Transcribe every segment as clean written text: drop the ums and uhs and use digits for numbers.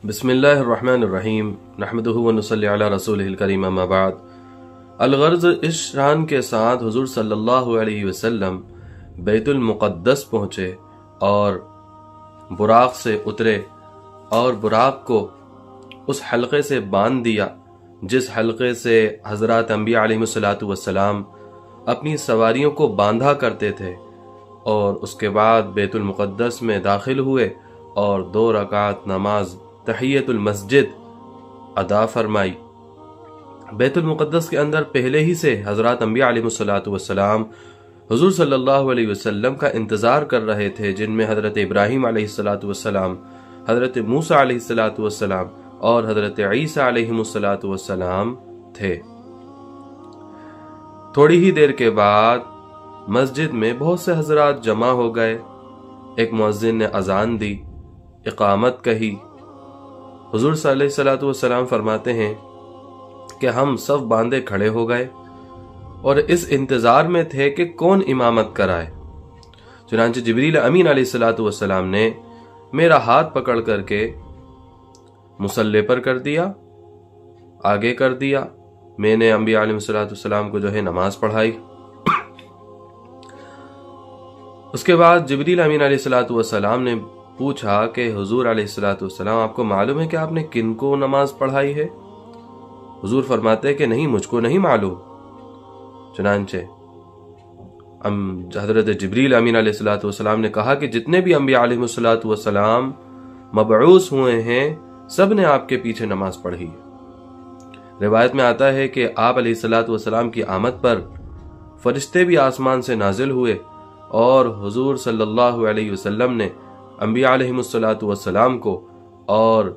बिस्मिल्लाहिर्रहमानिर्रहीम नहमदुहु व नुसल्ली अला रसूलिहिल करीम अम्मा बाद। अलगर्ज इस शान के साथ हुजूर सल्लल्लाहु अलैहि वसल्लम बैतुल मुक़द्दस पहुँचे और बुराक से उतरे और बुराक को उस हलक़े से बांध दिया जिस हलक़े से हज़रत अंबिया अलैहिमुस्सलातु वस्सलाम अपनी सवारियों को बांधा करते थे, और उसके बाद बैतुल मुक़द्दस में दाखिल हुए और 2 रकात नमाज तहियतुल मस्जिद अदा फरमाई। बैतुल मुक़द्दस के अंदर पहले ही से हज़रत अंबिया अलैहिमुस्सलातु वस्सलाम हुज़ूर सल्लल्लाहु अलैहि वसल्लम का इंतज़ार कर रहे थे, जिनमें हज़रत इब्राहीम अलैहिस्सलातु वस्सलाम, हज़रत मूसा अलैहिस्सलातु वस्सलाम और हज़रत ईसा अलैहिमुस्सलातु वस्सलाम थे। थोड़ी ही देर के बाद मस्जिद में बहुत से हज़रात जमा हो गए। एक मुअज्जिन ने अजान दी, इकामत कही। हुजूर सल्लल्लाहु अलैहि वसल्लम फरमाते हैं कि हम सब बांधे खड़े हो गए और इस इंतजार में थे कि कौन इमामत कराए। चुनांचे जिब्रील अमीन अलैहिस्सलातु वस्सलाम ने मेरा हाथ पकड़ करके मुसल्ले पर कर दिया, आगे कर दिया। मैंने अंबिया अलैहिस्सलातु वस्सलाम को जो है नमाज पढ़ाई। उसके बाद जिब्रील अमीन अलैहिस्सलातु वस्सलाम ने पूछा कि हुजूर अलैहिस्सलातु वस्सलाम, आपको मालूम है कि आपने किन को नमाज पढ़ाई है? हुजूर फरमाते हैं कि नहीं, मुझको नहीं मालूम। चुनांचे हज़रत जिब्रील अमीन अलैहिस्सलातु वस्सलाम ने कहा कि जितने भी अंबिया अलैहिस्सलातु वस्सलाम मबऊस हुए हैं, सब ने आपके पीछे नमाज पढ़ी है। रिवायत में आता है कि आप अलैहिस्सलातु वस्सलाम की आमद पर फरिश्ते भी आसमान से नाजिल हुए और हुजूर सल्लल्लाहु अलैहि वसल्लम ने अंबिया अलैहिमुस्सलातु वस्सलाम को और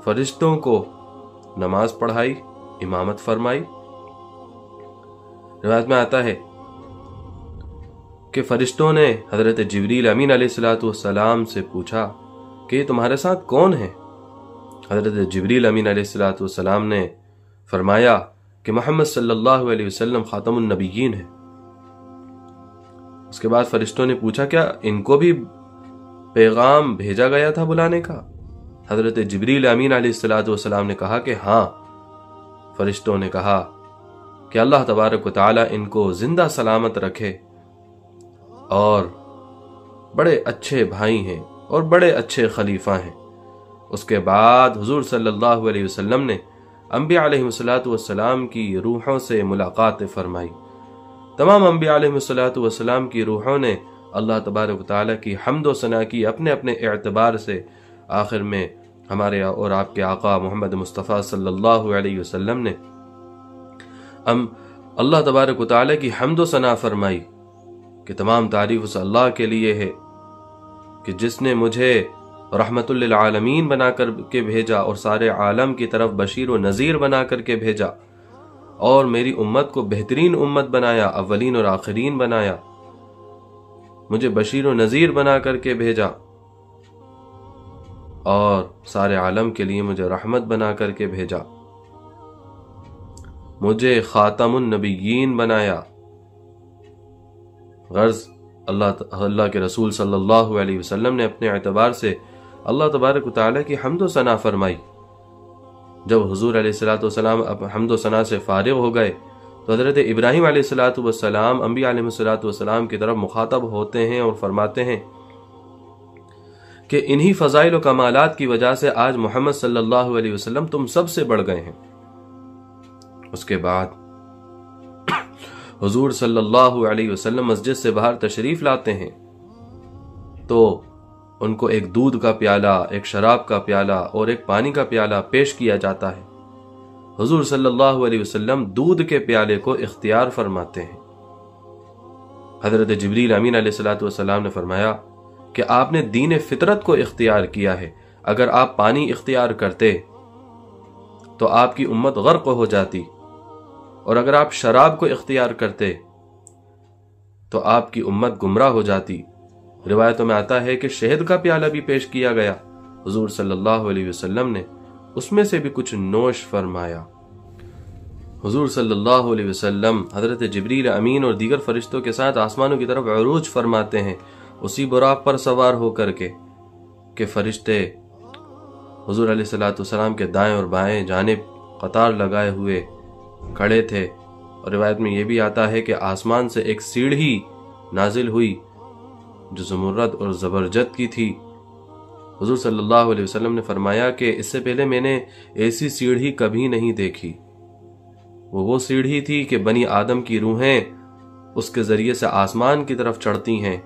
फरिश्तों को नमाज पढ़ाई, इमामत फरमाई। रिवायत में आता है कि फरिश्तों ने हजरत जिब्रील अमीन अलैहिस्सलातु वस्सलाम से पूछा कि तुम्हारे साथ कौन है? हजरत जिब्रील अमीन अलैहिस्सलातु वस्सलाम ने फरमाया कि मोहम्मद सल्लल्लाहु अलैहि वसल्लम खातमुन नबिय्यीन है। उसके बाद फरिश्तों ने पूछा, क्या इनको भी पैगाम भेजा गया था बुलाने का? हजरत जिब्रील अमीन अलैहिस्सलातु वस्सलाम ने कहा कि हाँ। फरिश्तों ने कहा कि अल्लाह तबारक व तआला इनको जिंदा सलामत रखे और बड़े अच्छे भाई हैं और बड़े अच्छे खलीफा हैं। उसके बाद हुजूर सल्लल्लाहु अलैहि वसल्लम ने अंबिया अलैहिमुस्सलातु वस्सलाम की रूहों से मुलाकात फरमाई। तमाम अंबिया अलैहिमुस्सलातु वस्सलाम की रूहों ने अल्लाह तबारक व तआला की हम्द व सना की अपने अपने एतबार से। आखिर में हमारे और आपके आका मोहम्मद मुस्तफ़ा सल्लल्लाहु अलैहि वसल्लम ने अल्लाह तबारक व तआला की हम्द व सना फरमाई कि तमाम तारीफ उस अल्लाह के लिए है कि जिसने मुझे रहमतुल लिल आलमीन बना कर के भेजा और सारे आलम की तरफ बशीर व नज़ीर बना कर के भेजा और मेरी उम्मत को बेहतरीन उम्मत बनाया, अव्वलीन और आखिरीन बनाया। मुझे बशीर व नज़ीर बना करके भेजा और सारे आलम के लिए मुझे रहमत बना करके भेजा। मुझे खातमुन नबिय्यीन बनाया। गर्ज अल्लाह के रसूल सल्लल्लाहु अलैहि वसल्लम ने अपने एतबार से अल्लाह तबारक व तआला की हम्द व सना फरमाई। जब हुजूर अलैहिस्सलातु वस्सलाम हम्द व सना से फारिग हो गए तो हज़रत इब्राहीम अलैहिस्सलातु वस्सलाम अंबिया अलैहिस्सलातु वस्सलाम की तरफ मुखातब होते हैं और फरमाते हैं कि इन्हीं फ़ज़ाइल व कमालात की वजह से आज मोहम्मद सल्लल्लाहु अलैहि वसल्लम तुम सबसे बढ़ गए हैं। उसके बाद हुजूर सल्लल्लाहु अलैहि वसल्लम मस्जिद से बाहर तशरीफ लाते हैं तो उनको एक दूध का प्याला, एक शराब का प्याला और एक पानी का प्याला पेश किया जाता है। हुजूर सल्लल्लाहु अलैहि वसल्लम दूध के प्याले को इख्तियार फरमाते हैं। हजरत जिब्रील अमीन अलैहिस्सलातु वस्सलाम ने फरमाया कि आपने दीन फितरत को इख्तियार किया है। अगर आप पानी इख्तियार करते तो आपकी उम्मत गर्क हो जाती, और अगर आप शराब को इख्तियार करते तो आपकी उम्मत गुमराह हो जाती। रिवायतों में आता है कि शहद का प्याला भी पेश किया गया। हुजूर सल्लल्लाहु अलैहि वसल्लम ने उसमें से भी कुछ नोश फरमाया। हुजूर सल्लल्लाहु अलैहि वसल्लम हजरत जिब्रील अमीन और दीगर फरिश्तों के साथ आसमानों की तरफ अरूज फरमाते हैं, उसी बुराक पर सवार होकर के फरिश्ते हुजूर अलैहिस्सलाम के दाएं और बाएं जानिब कतार लगाए हुए खड़े थे। और रिवायत में यह भी आता है कि आसमान से एक सीढ़ी नाजिल हुई जो ज़मुर्रद और ज़बरजद की थी। हुजूर सल्लल्लाहु अलैहि वसल्लम ने फरमाया कि इससे पहले मैंने ऐसी सीढ़ी कभी नहीं देखी। वो सीढ़ी थी कि बनी आदम की रूहें उसके जरिए से आसमान की तरफ चढ़ती हैं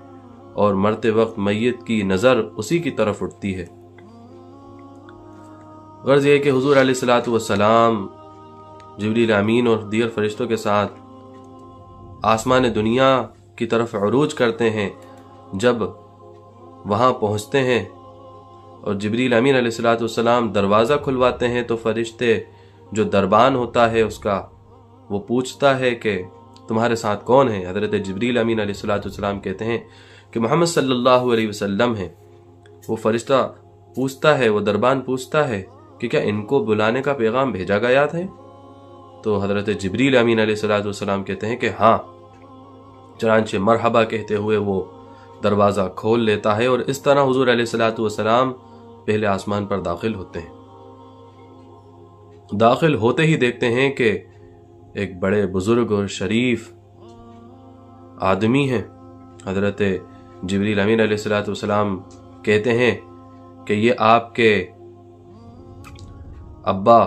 और मरते वक्त मैयत की नजर उसी की तरफ उठती है। गर्ज ये कि हुजूर अलैहिस्सलातु वस्सलाम जिब्रील अमीन और दीगर फरिश्तों के साथ आसमान दुनिया की तरफ उरूज करते हैं। जब वहां पहुंचते हैं और जिब्रील अमीन अलैहिस्सलातु वस्सलाम दरवाज़ा खुलवाते हैं तो फरिश्ते जो दरबान होता है उसका वो पूछता है कि तुम्हारे साथ कौन है। हज़रत जिब्रील अमीन अलैहिस्सलातु वस्सलाम कहते हैं कि मोहम्मद सल्लल्लाहु अलैहि वसल्लम है। वो फरिश्ता पूछता है, वो दरबान पूछता है कि क्या इनको बुलाने का पैगाम भेजा गया था। तो हज़रत जिब्रील अमीन अलैहिस्सलातु वस्सलाम कहते हैं कि हाँ। चनांचे मरहबा कहते हुए वो दरवाज़ा खोल लेता है और इस तरह हुजूर अलैहिस्सलातु वस्सलाम पहले आसमान पर दाखिल होते हैं। दाखिल होते ही देखते हैं कि एक बड़े बुजुर्ग और शरीफ आदमी हैं। हज़रत जिब्रील अमीन अलैहिस्सलातु वस्सलाम कहते हैं कि ये आपके अब्बा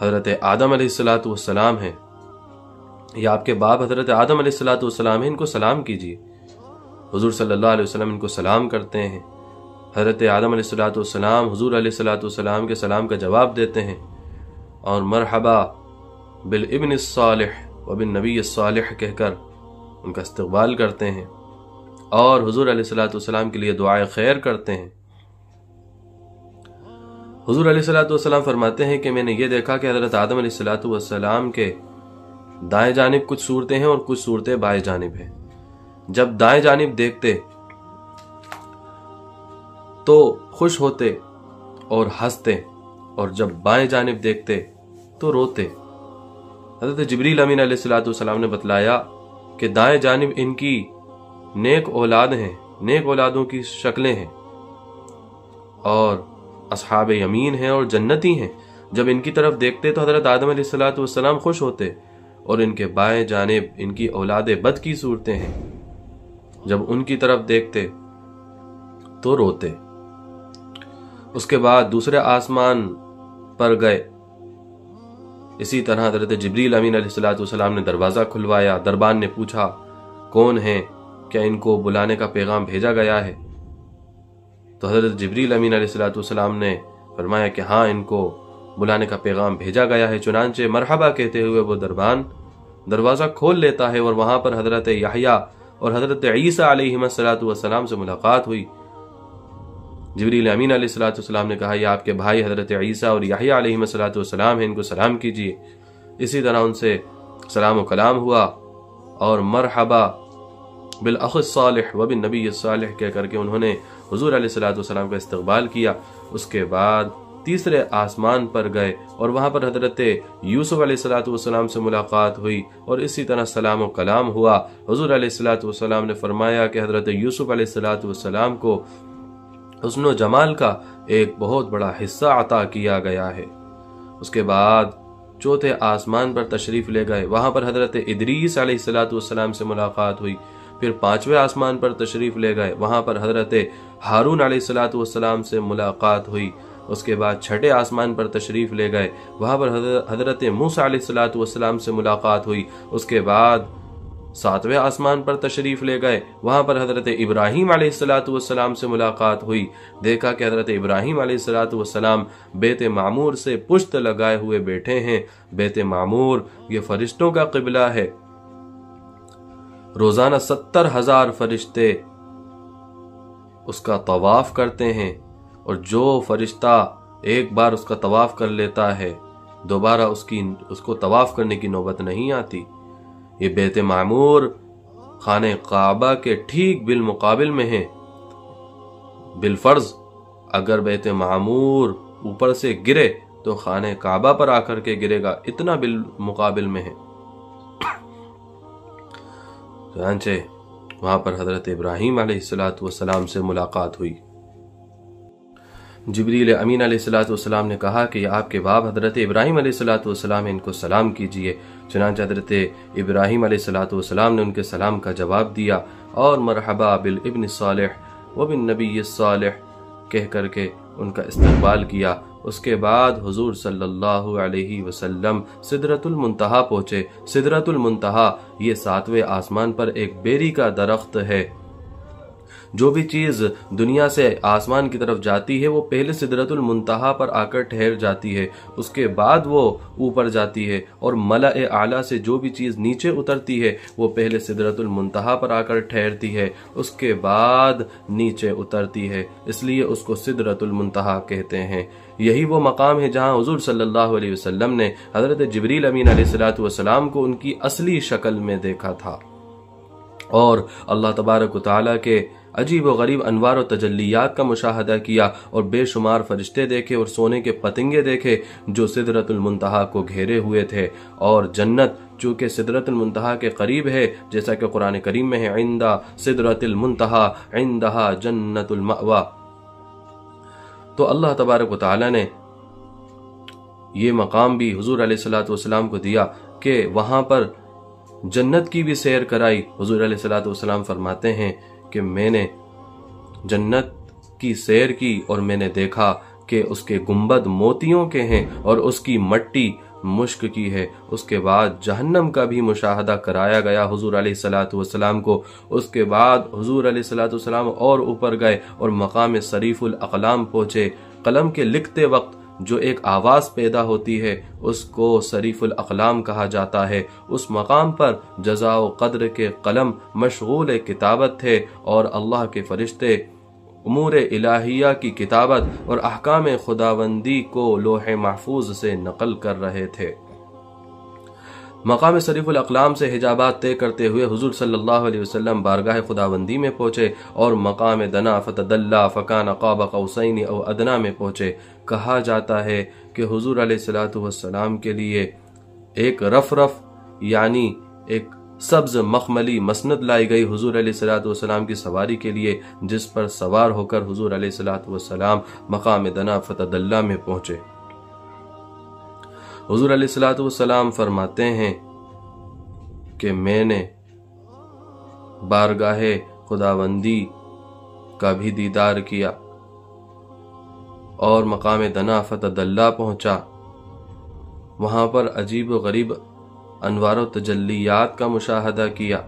हज़रत आदम अलैहिस्सलातु वस्सलाम हैं, ये आपके बाप हज़रत आदम अलैहिस्सलातु वस्सलाम हैं, इनको सलाम कीजिए। हुजूर सल्लल्लाहु अलैहि वसल्लम इनको सलाम करते हैं। हज़रत आदम अलैहिस्सलातु वस्सलाम हुजूर अलैहिस्सलातु वस्सलाम के सलाम का जवाब देते हैं और मरहबा बिल इब्न सालिह व बिन नबी सालिह कहकर उनका इस्तकबाल करते हैं और हुजूर अलैहिस्सलातु वस्सलाम के लिए दुआए खैर करते हैं। हुजूर अलैहिस्सलातु वस्सलाम फरमाते हैं कि मैंने ये देखा कि हज़रत आदम अलैहिस्सलातु वस्सलाम के दाएं जानिब कुछ सूरतें हैं और कुछ सूरतें बाएं जानिब हैं। जब दाएं जानिब देखते तो खुश होते और हंसते और जब बाएं जानिब देखते तो रोते। हज़रत जिब्रील अमीन अलैहिस्सलातु वस्सलाम ने बतलाया कि दाएं जानिब इनकी नेक औलाद हैं, नेक औलादों की शक्लें हैं और असहाब यमीन हैं और जन्नती हैं। जब इनकी तरफ देखते तो हज़रत आदम अलैहिस्सलातु वस्सलाम खुश होते और इनके बाएं जानिब इनकी औलाद बद की सूरतें हैं। जब उनकी तरफ देखते तो रोते। उसके बाद दूसरे आसमान पर गए। इसी तरह हज़रत जिब्रील अमीन अलैहिस्सलातु वस्सलाम ने दरवाज़ा खुलवाया। दरबान ने पूछा कौन है, क्या इनको बुलाने का पैगाम भेजा गया है। तो हज़रत जिब्रील अमीन अलैहिस्सलातु वस्सलाम ने फरमाया कि हाँ, इनको बुलाने का पैगाम भेजा गया है। चुनांचे मरहबा कहते हुए वो दरबान दरवाज़ा खोल लेता है और वहां पर हज़रत याहया और हज़रत ईसा अलैहिस्सलातु वस्सलाम से मुलाकात हुई। जिब्रील अमीन अलैहिस्सलातु वस्सलाम ने कहा, यह आपके भाई हज़रत ईसा और याहया अलैहिस्सलातु वस्सलाम हैं, इनको सलाम कीजिए। इसी तरह उनसे सलाम व कलाम हुआ और मरहबा बिल अख़ सालिह व बिन नबी सालिह कह करके उन्होंने हुजूर अलैहिस्सलातु वस्सलाम का इस्तकबाल किया। उसके बाद तीसरे आसमान पर गए और वहां पर हज़रत यूसुफ अलैहिस्सलातु वस्सलाम से मुलाकात हुई और इसी तरह सलाम व कलाम हुआ। हुजूर अलैहिस्सलातु वस्सलाम ने फरमाया कि हज़रत यूसुफ अलैहिस्सलातु वस्सलाम को हुस्न जमाल का एक बहुत बड़ा हिस्सा अता किया गया है। उसके बाद चौथे आसमान पर तशरीफ ले गए। वहां पर हज़रत इदरीस अलैहिस्सलातु वस्सलाम से मुलाकात हुई। फिर पांचवें आसमान पर तशरीफ ले गए। वहां पर हज़रत हारून अलैहिस्सलातु वस्सलाम से मुलाकात हुई। उसके बाद छठे आसमान पर तशरीफ ले गए। वहां पर हज़रत मूसा अलैहिस्सलातु वस्सलाम से मुलाकात हुई। उसके बाद सातवें आसमान पर तशरीफ ले गए। वहां पर हज़रत इब्राहीम अलैहिस्सलातु वस्सलाम से मुलाकात हुई। देखा कि हज़रत इब्राहीम अलैहिस्सलातु वस्सलाम बेत मामूर से पुश्त लगाए हुए बैठे हैं। बेत मामूर ये फरिश्तों का क़िबला है। रोजाना 70,000 फरिश्ते उसका तवाफ करते हैं और जो फरिश्ता एक बार उसका तवाफ कर लेता है दोबारा उसको तवाफ करने की नौबत नहीं आती। ये बेत मामूर खाने काबा के ठीक बिल मुकाबिल में है। बिलफर्ज अगर बेत मामूर ऊपर से गिरे तो खाने काबा पर आकर के गिरेगा, इतना बिल मुकाबिल में है। चनांचे वहां पर हज़रत इब्राहीम अलैहिस्सलातु वस्सलाम से मुलाकात हुई। جبریل امین علیہ السلام نے کہا کہ آپ کے باپ حضرت ابراہیم علیہ السلام ان کو سلام کیجئے۔ چنانچہ حضرت ابراہیم علیہ السلام نے ان کے سلام کا جواب دیا اور مرحبا بالابن الصالح وبالنبی الصالح کہہ کر کے ان کا استقبال کیا۔ اس کے بعد حضور صلی اللہ علیہ وسلم سدرۃ المنتہا پہنچے۔ سدرۃ المنتہا یہ 7ویں آسمان پر ایک بیری کا درخت ہے۔ جو بھی چیز دنیا سے آسمان کی طرف جاتی ہے وہ پہلے سدرۃ المنتہا پر آ کر ٹھہر جاتی ہے، اس کے بعد وہ اوپر جاتی ہے، اور ملأ اعلیٰ سے جو بھی چیز نیچے اترتی ہے وہ پہلے سدرۃ المنتہا پر آ کر ٹھہرتی ہے، اس کے بعد نیچے اترتی ہے، اس لیے اس کو سدرۃ المنتہا کہتے ہیں۔ یہی وہ مقام ہے جہاں حضور صلی اللہ علیہ وسلم نے حضرت جبریل امین علیہ السلام کو ان کی اصلی شکل میں دیکھا تھا، اور اللہ تبارک و تعالیٰ کے عجیب و غریب انوار و تجلیات کا مشاہدہ کیا، اور بے شمار فرشتے دیکھے اور سونے کے پتنگے دیکھے جو سدرۃ المنتہا کو گھیرے ہوئے تھے، اور جنت چونکہ سدرۃ المنتہا کے قریب ہے، جیسا کہ قرآن کریم میں ہے عند سدرۃ المنتہا عندہا جنت المأوی۔ تو اللہ تبارک و تعالیٰ نے یہ مقام بھی حضور علیہ السلام کو دیا کہ وہاں پر جنت کی بھی سیر کرائی۔ حضور علیہ السلام فرماتے ہیں کہ میں نے جنت کی سیر کی اور میں نے دیکھا کہ اس کے گنبد موتیوں کے ہیں اور اس کی مٹی مشک کی ہے۔ اس کے بعد جہنم کا بھی مشاہدہ کرایا گیا حضور علیہ السلام کو۔ اس کے بعد حضور علیہ السلام اور اوپر گئے اور مقام صریف الاقلام پہنچے۔ قلم کے لکھتے وقت جو ایک آواز پیدا ہوتی ہے اس کو صریف الاقلام کہا جاتا ہے۔ اس مقام پر جزا و قدر کے قلم مشغول کتابت تھے، اور اللہ کے فرشتے امور الہیہ کی کتابت اور احکام خداوندی کو لوح محفوظ سے نقل کر رہے تھے۔ مقام صریف الاقلام سے حجابات طے کرتے ہوئے حضور صلی اللہ علیہ وسلم بارگاہ خداوندی میں پہنچے اور مقام دنا فتدلی فکان قاب قوسین او ادنا میں پہنچے۔ کہا جاتا ہے کہ حضور علیہ السلام کے لیے ایک رفرف یعنی ایک سبز مخملی مسند لائی گئی حضور علیہ السلام کی سواری کے لیے، جس پر سوار ہو کر حضور علیہ السلام مقام دنا فتدلی میں پہنچے۔ حضور علیہ السلام فرماتے ہیں کہ میں نے بارگاہ خداوندی کا بھی دیدار کیا اور مقام دنا فتدلی پہنچا۔ وہاں پر عجیب و غریب انوار و تجلیات کا مشاہدہ کیا،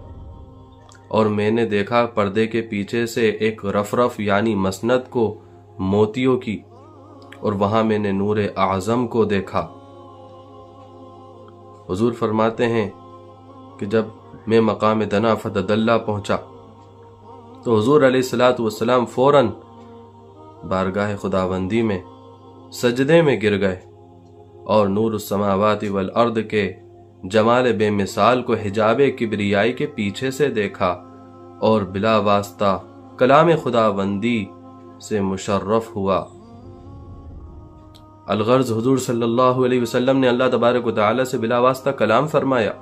اور میں نے دیکھا پردے کے پیچھے سے ایک رفرف یعنی مسند کو موتیوں کی، اور وہاں میں نے نور اعظم کو دیکھا۔ حضور فرماتے ہیں کہ جب میں مقام دنا فتدلی پہنچا تو حضور علیہ السلام فوراً بارگاہ خداوندی میں سجدے میں گر گئے، اور نور السماوات والارض کے جمال بے مثال کو حجاب کبریائی کے پیچھے سے دیکھا، اور بلا واسطہ کلام خداوندی سے مشرف ہوا۔ الغرض حضور صلی اللہ علیہ وسلم نے اللہ تبارک و تعالی سے بلا واسطہ کلام فرمایا۔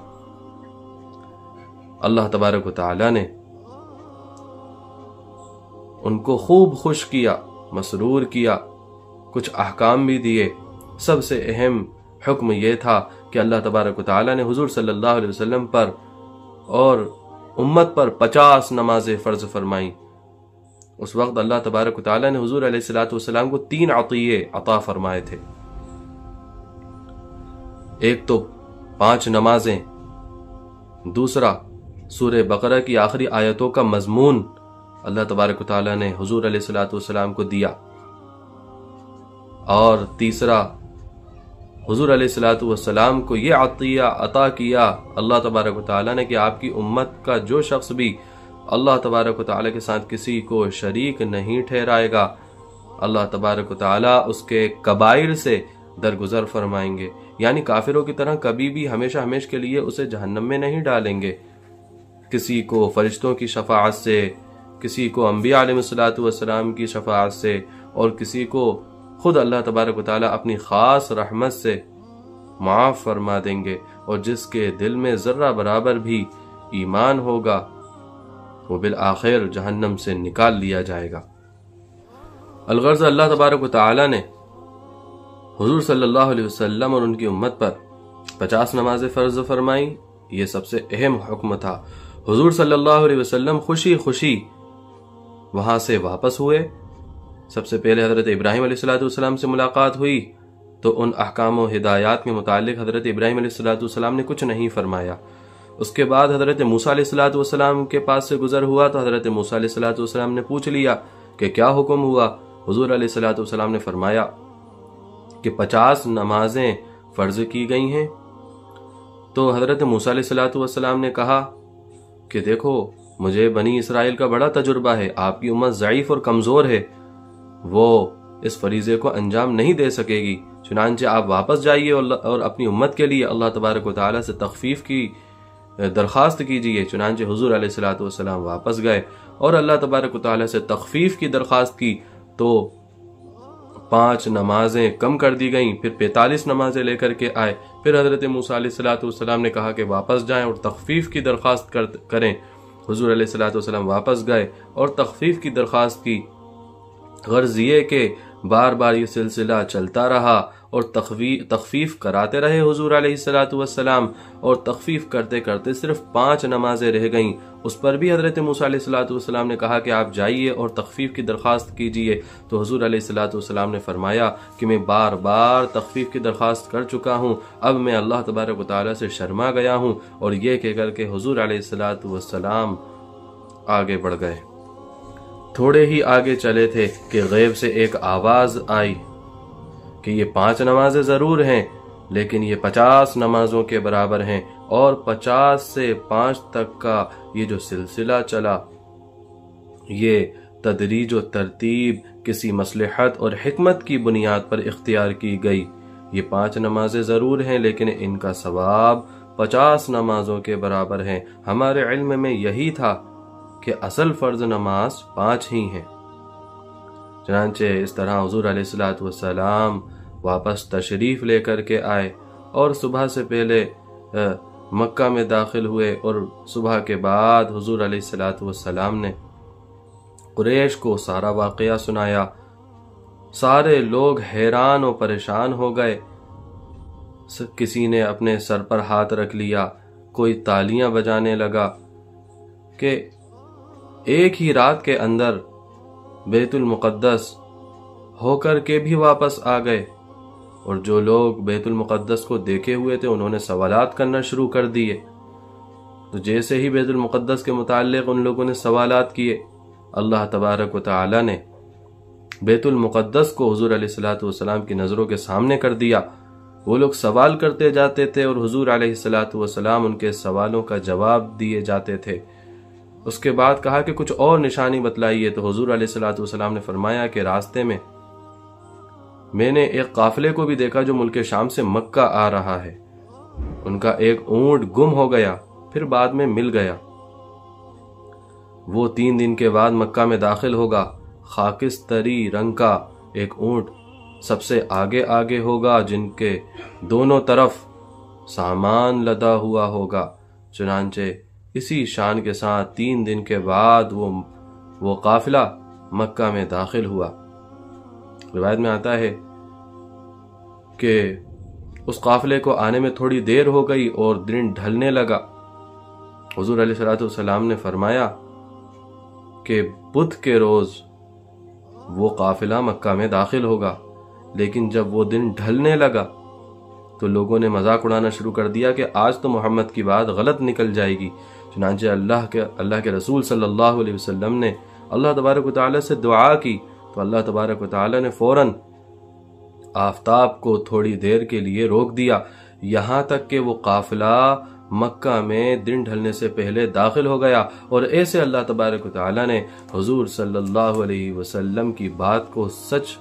اللہ تبارک و تعالی نے ان کو خوب خوش کیا، مسرور کیا، کچھ احکام بھی دیے۔ سب سے اہم حکم یہ تھا کہ اللہ تبارک و تعالی نے حضور صلی اللہ علیہ وسلم پر اور امت پر 50 نمازیں فرض فرمائیں۔ اس وقت اللہ تبارک و تعالی نے حضور علیہ السلام کو 3 عطیے عطا فرمائے تھے۔ ایک تو 5 نمازیں، دوسرا سورہ بقرہ کی آخری آیتوں کا مضمون اللہ تبارک و تعالی نے حضور علیہ السلام کو دیا، اور تیسرا حضور علیہ السلام کو یہ عطیہ عطا کیا اللہ تبارک و تعالی نے کہ آپ کی امت کا جو شخص بھی اللہ تبارک و تعالی کے ساتھ کسی کو شریک نہیں ٹھہرائے گا، اللہ تبارک و تعالی اس کے کبائر سے درگزر فرمائیں گے، یعنی کافروں کی طرح کبھی بھی ہمیشہ کے لیے اسے جہنم میں نہیں ڈالیں گے۔ کسی کو فرشتوں کی شفاعت سے، کسی کو انبیاء علیہ السلام کی شفاعت سے، اور کسی کو خود اللہ تبارک و تعالی اپنی خاص رحمت سے معاف فرما دیں گے، اور جس کے دل میں ذرہ برابر بھی ایمان ہوگا وہ بالآخر جہنم سے نکال لیا جائے گا۔ الغرض اللہ تبارک و تعالی نے حضور صلی اللہ علیہ وسلم اور ان کی امت پر 50 نمازیں فرض فرمائی. یہ سب سے اہم حکم تھا. حضور صلی اللہ علیہ وسلم خوشی خوشی وہاں سے واپس ہوئے. سب سے پہلے حضرت ابراہیم علیہ السلام سے ملاقات ہوئی تو ان احکام و ہدایات کے متعلق حضرت ابراہیم علیہ السلام نے کچھ نہیں فرمایا. اس کے بعد حضرت موسیٰ علیہ السلام کے پاس سے گزر ہوا تو حضرت موسیٰ علیہ السلام نے پوچھ لیا کہ کیا حکم ہوا. حضور علیہ السلام نے فرمایا کہ 50 نمازیں فرض کی گئی ہیں. تو حضرت موسیٰ علیہ السلام نے کہا کہ دیکھو مجھے بنی اسرائیل کا بڑا تجربہ ہے، آپ کی امت ضعیف اور کمزور ہے، وہ اس فریضے کو انجام نہیں دے سکے گی، چنانچہ آپ واپس جائیے اور اپنی امت کے لیے اللہ تبارک و تعالی سے تخفیف کی درخواست کیجیے. چنانچہ حضور علیہ السلام واپس گئے اور اللہ تبارک و تعالی سے تخفیف کی درخواست کی تو 5 نمازیں کم کر دی گئیں، پھر 45 نمازیں لے کر کے آئے. پھر حضرت موسیٰ علیہ السلام نے کہا کہ واپس جائیں اور تخفیف کی درخواست کریں. حضور علیہ السلام واپس گئے اور تخفیف کی درخواست کی. غرض یہ کہ بار بار یہ سلسلہ چلتا رہا اور تخفیف کراتے رہے حضور علیہ السلام، اور تخفیف کرتے کرتے صرف 5 نمازیں رہ گئیں. اس پر بھی حضرت موسیٰ علیہ السلام نے کہا کہ آپ جائیے اور تخفیف کی درخواست کیجیے. تو حضور علیہ السلام نے فرمایا کہ میں بار بار تخفیف کی درخواست کر چکا ہوں، اب میں اللہ تبارک و تعالی سے شرما گیا ہوں. اور یہ کہہ کر کے حضور علیہ السلام آگے بڑھ گئے. تھوڑے ہی آگے چلے تھے کہ غیب سے ایک آواز آئی کہ یہ 5 نمازیں ضرور ہیں لیکن یہ 50 نمازوں کے برابر ہیں. اور 50 سے 5 تک کا یہ جو سلسلہ چلا، یہ تدریج و ترتیب کسی مصلحت اور حکمت کی بنیاد پر اختیار کی گئی. یہ 5 نمازیں ضرور ہیں لیکن ان کا ثواب 50 نمازوں کے برابر ہیں. ہمارے علم میں یہی تھا کہ اصل فرض نماز 5 ہی ہیں. چنانچہ اس طرح حضور علیہ السلام واپس تشریف لے کر کے آئے اور صبح سے پہلے مکہ میں داخل ہوئے، اور صبح کے بعد حضور علیہ السلام نے قریش کو سارا واقعہ سنایا. سارے لوگ حیران و پریشان ہو گئے. کسی نے اپنے سر پر ہاتھ رکھ لیا، کوئی تالیاں بجانے لگا کہ ایک ہی رات کے اندر بیت المقدس ہو کر کے بھی واپس آ گئے. اور جو لوگ بیت المقدس کو دیکھے ہوئے تھے انہوں نے سوالات کرنا شروع کر دیے. تو جیسے ہی بیت المقدس کے متعلق ان لوگوں نے سوالات کیے، اللہ تبارک و تعالی نے بیت المقدس کو حضور علیہ السلام کی نظروں کے سامنے کر دیا. وہ لوگ سوال کرتے جاتے تھے اور حضور علیہ السلام ان کے سوالوں کا جواب دیے جاتے تھے. اس کے بعد کہا کہ کچھ اور نشانی بتلائیے. تو حضور علیہ السلام نے فرمایا کہ راستے میں نے ایک قافلے کو بھی دیکھا جو ملک شام سے مکہ آ رہا ہے. ان کا ایک اونٹ گم ہو گیا، پھر بعد میں مل گیا. وہ 3 دن کے بعد مکہ میں داخل ہوگا. خاکستری رنگ کا ایک اونٹ سب سے آگے ہوگا، جن کے دونوں طرف سامان لدا ہوا ہوگا. چنانچہ اسی شان کے ساتھ 3 دن کے بعد وہ قافلہ مکہ میں داخل ہوا. روایت میں آتا ہے کہ اس قافلے کو آنے میں تھوڑی دیر ہو گئی اور دن ڈھلنے لگا. حضور علیہ السلام نے فرمایا کہ بدھ کے روز وہ قافلہ مکہ میں داخل ہوگا. لیکن جب وہ دن ڈھلنے لگا تو لوگوں نے مذاق اڑانا شروع کر دیا کہ آج تو محمد کی بات غلط نکل جائے گی. چنانچہ اللہ کے رسول صلی اللہ علیہ وسلم نے اللہ تبارک و تعالی سے دعا کی تو اللہ تبارک و تعالی نے فوراً آفتاب کو تھوڑی دیر کے لیے روک دیا، یہاں تک کہ وہ قافلہ مکہ میں دن ڈھلنے سے پہلے داخل ہو گیا. اور ایسے اللہ تبارک و تعالی نے حضور صلی اللہ علیہ وسلم کی بات کو سچ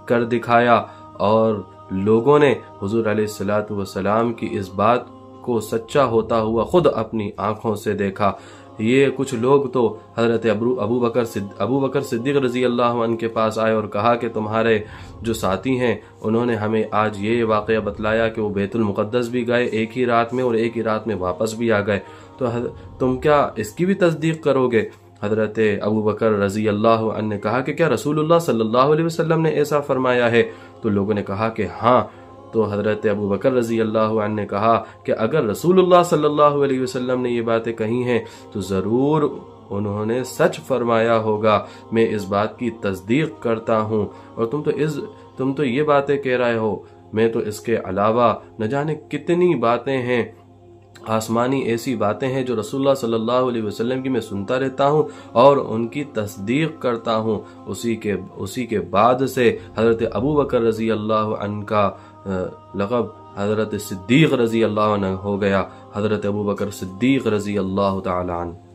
کر دکھایا، اور لوگوں نے حضور علیہ السلام کی اس بات کو سچا ہوتا ہوا خود اپنی آنکھوں سے دیکھا. یہ کچھ لوگ تو حضرت ابو بکر صدیق رضی اللہ عنہ کے پاس آئے اور کہا کہ تمہارے جو ساتھی ہیں انہوں نے ہمیں آج یہ واقعہ بتلایا کہ وہ بیت المقدس بھی گئے ایک ہی رات میں اور ایک ہی رات میں واپس بھی آ گئے، تو تم کیا اس کی بھی تصدیق کرو گے؟ حضرت ابو بکر رضی اللہ عنہ نے کہا کہ کیا رسول اللہ صلی اللہ علیہ وسلم نے ایسا فرمایا ہے؟ تو لوگوں نے کہا کہ ہاں۔ تو حضرت ابو بکر رضی اللہ عنہ نے کہا کہ اگر رسول اللہ صلی اللہ علیہ وسلم نے یہ باتیں کہی ہیں تو ضرور انہوں نے سچ فرمایا ہوگا، میں اس بات کی تصدیق کرتا ہوں، اور تم تو یہ باتیں کہہ رہے ہو، میں تو اس کے علاوہ نہ جانے کتنی باتیں ہیں، آسمانی ایسی باتیں ہیں جو رسول اللہ صلی اللہ علیہ وسلم کی میں سنتا رہتا ہوں اور ان کی تصدیق کرتا ہوں۔ اسی کے بعد سے حضرت ابو بکر رضی اللہ عنہ کا لقب حضرت صدیق رضی اللہ عنہ ہو گیا، حضرت ابو بکر صدیق رضی اللہ تعالی عنہ۔